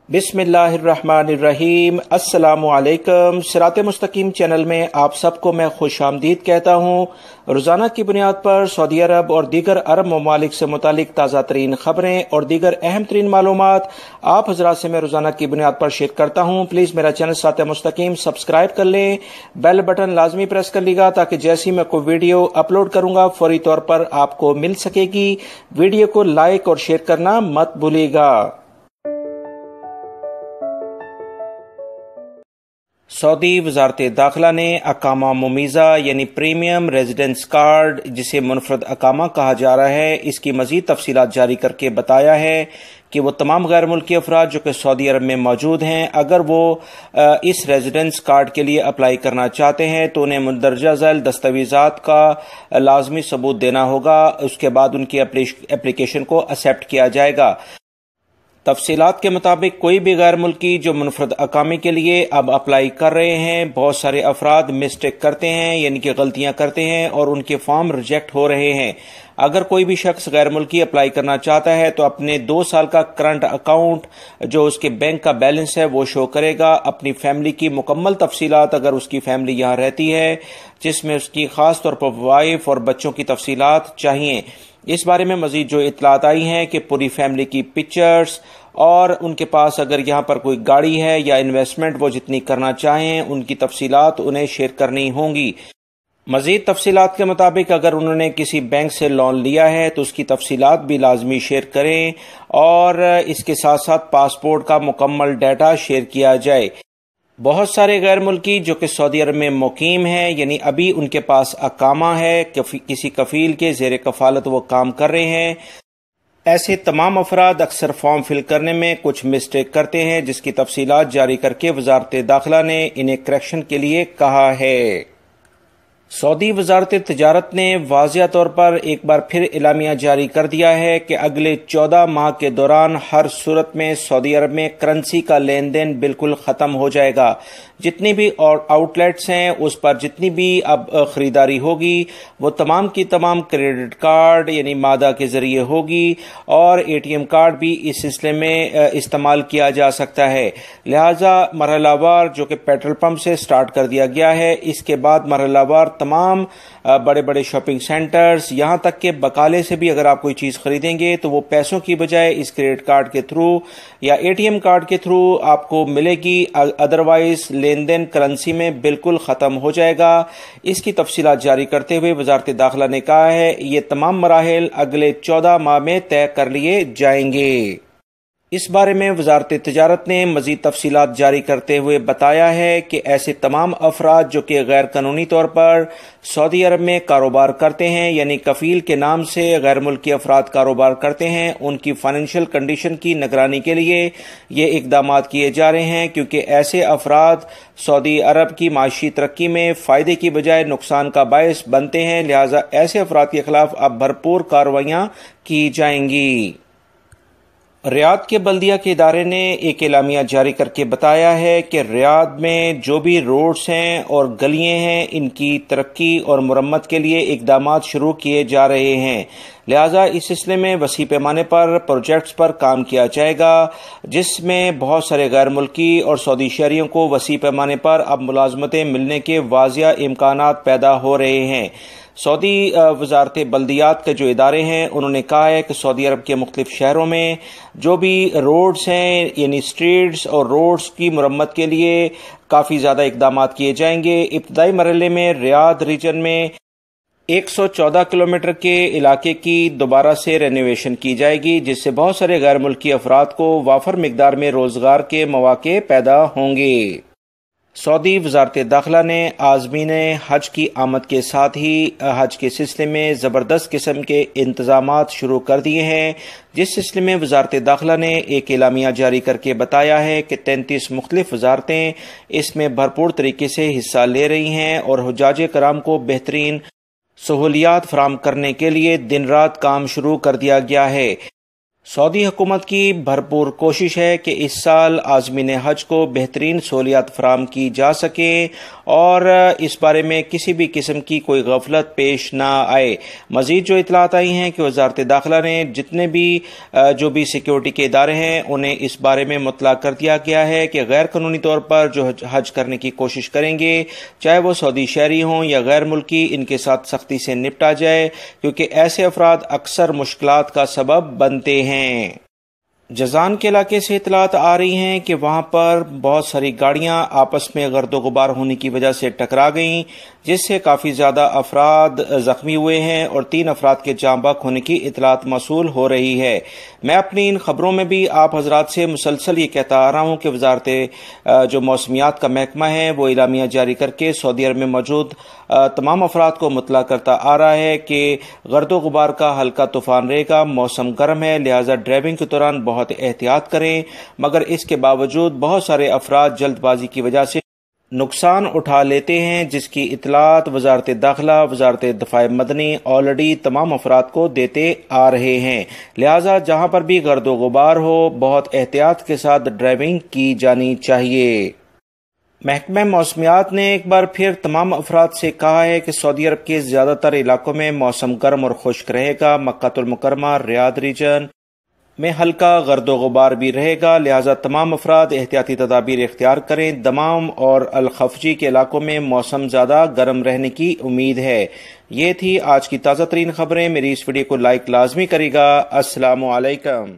बिस्मिल्लाहिर्रहमानिर्रहीम। अस्सलामु अलैकुम। सिरात मुस्तकीम चैनल में आप सबको मैं खुश आमदीद कहता हूँ। रोज़ाना की बुनियाद पर सऊदी अरब और दीगर अरब ममालिक से मुतालिक ताज़ा तरीन खबरें और दीगर अहम तरीन मालूमात आप हज़रात से मैं रोज़ाना की बुनियाद पर शेयर करता हूँ। प्लीज़ मेरा चैनल सिरात मुस्तकीम सब्सक्राइब कर लें, बेल बटन लाजमी प्रेस कर लीजिएगा ताकि जैसी मैं कोई वीडियो अपलोड करूँगा फौरी तौर पर आपको मिल सकेगी। वीडियो को लाइक और शेयर करना मत भूलिएगा। सऊदी वजारत दाखिला ने अकामा मुमीज़ा यानी प्रीमियम रेजिडेंस कार्ड, जिसे मुनफरद अकामा कहा जा रहा है, इसकी मजीद तफसीलात जारी करके बताया है कि वो तमाम गैर मुल्की अफराद जो कि सऊदी अरब में मौजूद हैं, अगर वो इस रेजिडेंस कार्ड के लिए अप्लाई करना चाहते हैं तो उन्हें मुंदरजा झैल दस्तावेज़ात का लाजमी सबूत देना होगा। उसके बाद उनकी एप्लीकेशन को एक्सेप्ट किया जाएगा। तफसीलात के मुताबिक कोई भी गैर मुल्की जो मुनफरद अकामे के लिए अब अप्लाई कर रहे हैं, बहुत सारे अफराद मिस्टेक करते हैं यानी कि गलतियां करते हैं और उनके फॉर्म रिजेक्ट हो रहे हैं। अगर कोई भी शख्स गैर मुल्की अप्लाई करना चाहता है तो अपने 2 साल का करंट अकाउंट जो उसके बैंक का बैलेंस है वो शो करेगा। अपनी फैमिली की मुकम्मल तफसीलात, अगर उसकी फैमिली यहाँ रहती है, जिसमें उसकी खास तौर पर वाइफ और बच्चों की तफसीलात चाहिए। इस बारे में मजीद जो इतलात आई हैं कि पूरी फैमिली की पिक्चर्स और उनके पास अगर यहाँ पर कोई गाड़ी है या इन्वेस्टमेंट वो जितनी करना चाहें उनकी तफसीलात उन्हें शेयर करनी होंगी। मजीद तफसीलात के मुताबिक अगर उन्होंने किसी बैंक से लोन लिया है तो उसकी तफसीलात भी लाजमी शेयर करें और इसके साथ साथ पासपोर्ट का मुकम्मल डाटा शेयर किया जाए। बहुत सारे गैर मुल्की जो कि सऊदी अरब में मुकीम हैं, यानी अभी उनके पास अकामा है, किसी कफील के ज़ेर कफालत वो काम कर रहे हैं, ऐसे तमाम अफराद अक्सर फॉर्म फिल करने में कुछ मिस्टेक करते हैं, जिसकी तफसीलात जारी करके वजारत दाखिला ने इन्हें करेक्शन के लिए कहा है। सऊदी वजारत तिजारत ने वाज़िया तौर पर एक बार फिर इलामिया जारी कर दिया है कि अगले 14 माह के दौरान हर सूरत में सऊदी अरब में करेंसी का लेन देन बिल्कुल ख़त्म हो जाएगा। जितनी भी और आउटलेट्स हैं उस पर जितनी भी अब ख़रीदारी होगी वो तमाम की तमाम क्रेडिट कार्ड यानी मादा के ज़रिए होगी और ATM कार्ड भी इस सिलसिले में इस्तेमाल किया जा सकता है। लिहाजा मरहलावार जो कि पेट्रोल पंप से स्टार्ट कर दिया गया है, इसके बाद मरहलावार तमाम बड़े बड़े शॉपिंग सेंटर्स, यहाँ तक के बकाले से भी अगर आप कोई चीज़ खरीदेंगे तो वो पैसों की बजाय इस क्रेडिट कार्ड के थ्रू या ATM कार्ड के थ्रू आपको मिलेगी। अदरवाइज लेन देन करेंसी में बिल्कुल ख़त्म हो जाएगा। इसकी तफसीलात जारी करते हुए वजारत दाखिला ने कहा है ये तमाम मराहिल अगले 14 माह में तय कर लिए जाएंगे। इस बारे में वजारत तिजारत ने मजीद तफसीलात जारी करते हुए बताया है कि ऐसे तमाम अफराद जो कि गैर कानूनी तौर पर सऊदी अरब में कारोबार करते हैं, यानी कफील के नाम से गैर मुल्की अफराद कारोबार करते हैं, उनकी फाइनेंशियल कंडीशन की निगरानी के लिए ये इकदाम किए जा रहे हैं, क्योंकि ऐसे अफराद सऊदी अरब की माशी तरक्की में फ़ायदे की बजाय नुकसान का बायस बनते हैं। लिहाजा ऐसे अफराद के खिलाफ अब भरपूर कार्रवाइयाँ की जाएंगी। रियाद के बल्दिया के इदारे ने एक एलामिया जारी करके बताया है कि रियाद में जो भी रोड्स हैं और गलियां हैं, इनकी तरक्की और मुरम्मत के लिए इकदाम शुरू किए जा रहे हैं। लिहाजा इस सिलसिले में वसी पैमाने पर प्रोजेक्ट्स पर काम किया जाएगा, जिसमें बहुत सारे गैर मुल्की और सऊदी शहरियों को वसी पैमाने पर अब मुलाजमतें मिलने के वाज़िया इम्कानात पैदा हो रहे हैं। सऊदी वजारत बल्दियात के जो इदारे हैं उन्होंने कहा है कि सऊदी अरब के मुख्तलिफ शहरों में जो भी रोड्स हैं यानी स्ट्रीट्स और रोड्स की मुरम्मत के लिए काफ़ी ज़्यादा इकदाम किए जाएंगे। इब्तदाई मरहले में रियाद रीजन में 114 किलोमीटर के इलाके की दोबारा से रेनोवेशन की जाएगी, जिससे बहुत सारे गैर मुल्की अफराद को वाफर मिकदार में रोज़गार के मौके पैदा होंगे। सऊदी वजारत दाखिला ने आज़मीन हज की आमद के साथ ही हज के सिलसिले में ज़बरदस्त किस्म के इंतज़ामात शुरू कर दिए हैं, जिस सिलसिले में वजारत दाखिला ने एक एलामिया जारी करके बताया है कि 33 मुख्तलिफ वजारतें इसमें भरपूर तरीके से हिस्सा ले रही हैं और हुज्जाज कराम को बेहतरीन सहूलियात फराहम करने के लिए दिन रात काम शुरू कर दिया गया है। سعودی حکومت کی بھرپور کوشش ہے کہ اس سال عازمین حج کو بہترین سہولیات فراہم کی جا سکیں اور اس بارے میں کسی بھی قسم کی کوئی غفلت پیش نہ آئے۔ مزید جو اطلاعات آئی ہیں کہ وزارت داخلہ نے جتنے بھی سیکیورٹی کے ادارے ہیں انہیں اس بارے میں مطلع کر دیا گیا ہے کہ غیر قانونی طور پر جو حج کرنے کی کوشش کریں گے، چاہے وہ سعودی شہری ہوں یا غیر ملکی، ان کے ساتھ سختی سے نپٹا جائے، کیونکہ ایسے افراد اکثر مشکلات کا سبب بنتے ہیں۔ جازان کے علاقے سے اطلاعات آ رہی ہیں کہ وہاں پر بہت ساری گاڑیاں آپس میں گرد و غبار ہونے کی وجہ سے ٹکرا گئیں، جس سے کافی زیادہ افراد زخمی ہوئے ہیں اور 3 افراد کے جاں بحق ہونے کی اطلاعات موصول ہو رہی ہے۔ میں اپنی ان خبروں میں بھی آپ حضرات سے مسلسل یہ کہتا آ رہا ہوں کہ وزارت جو موسمیات کا محکمہ ہے وہ اعلامیہ جاری کر کے سعودی عرب میں موجود تمام افراد کو مطلع کرتا آ رہا ہے کہ گرد و غبار کا ہلکا طوفان رہے گا، موسم گرم ہے، لہٰذا ڈرائیونگ کے دوران بہت احتیاط کریں، مگر اس کے باوجود بہت سارے افراد جلد بازی کی وجہ سے نقصان اٹھا لیتے ہیں، جس کی اطلاعات وزارت داخلہ، وزارت دفاع مدنی آلریڈی تمام افراد کو دیتے آ رہے ہیں۔ لہٰذا جہاں پر بھی گرد و غبار ہو بہت احتیاط کے ساتھ ڈرائیونگ کی جانی چاہیے۔ محکمہ موسمیات نے ایک بار پھر تمام افراد سے کہا ہے کہ سعودی عرب کے زیادہ تر علاقوں میں موسم گرم اور خشک رہے گا۔ مکہ المکرمہ، ریاض ریجن میں ہلکا گرد و غبار بھی رہے گا، لہٰذا تمام افراد احتیاطی تدابیر اختیار کریں۔ دمام اور الخفجی کے علاقوں میں موسم زیادہ گرم رہنے کی امید ہے۔ یہ تھی آج کی تازہ ترین خبریں۔ میری اس ویڈیو کو لائک لازمی کرے گا۔ السلام علیکم۔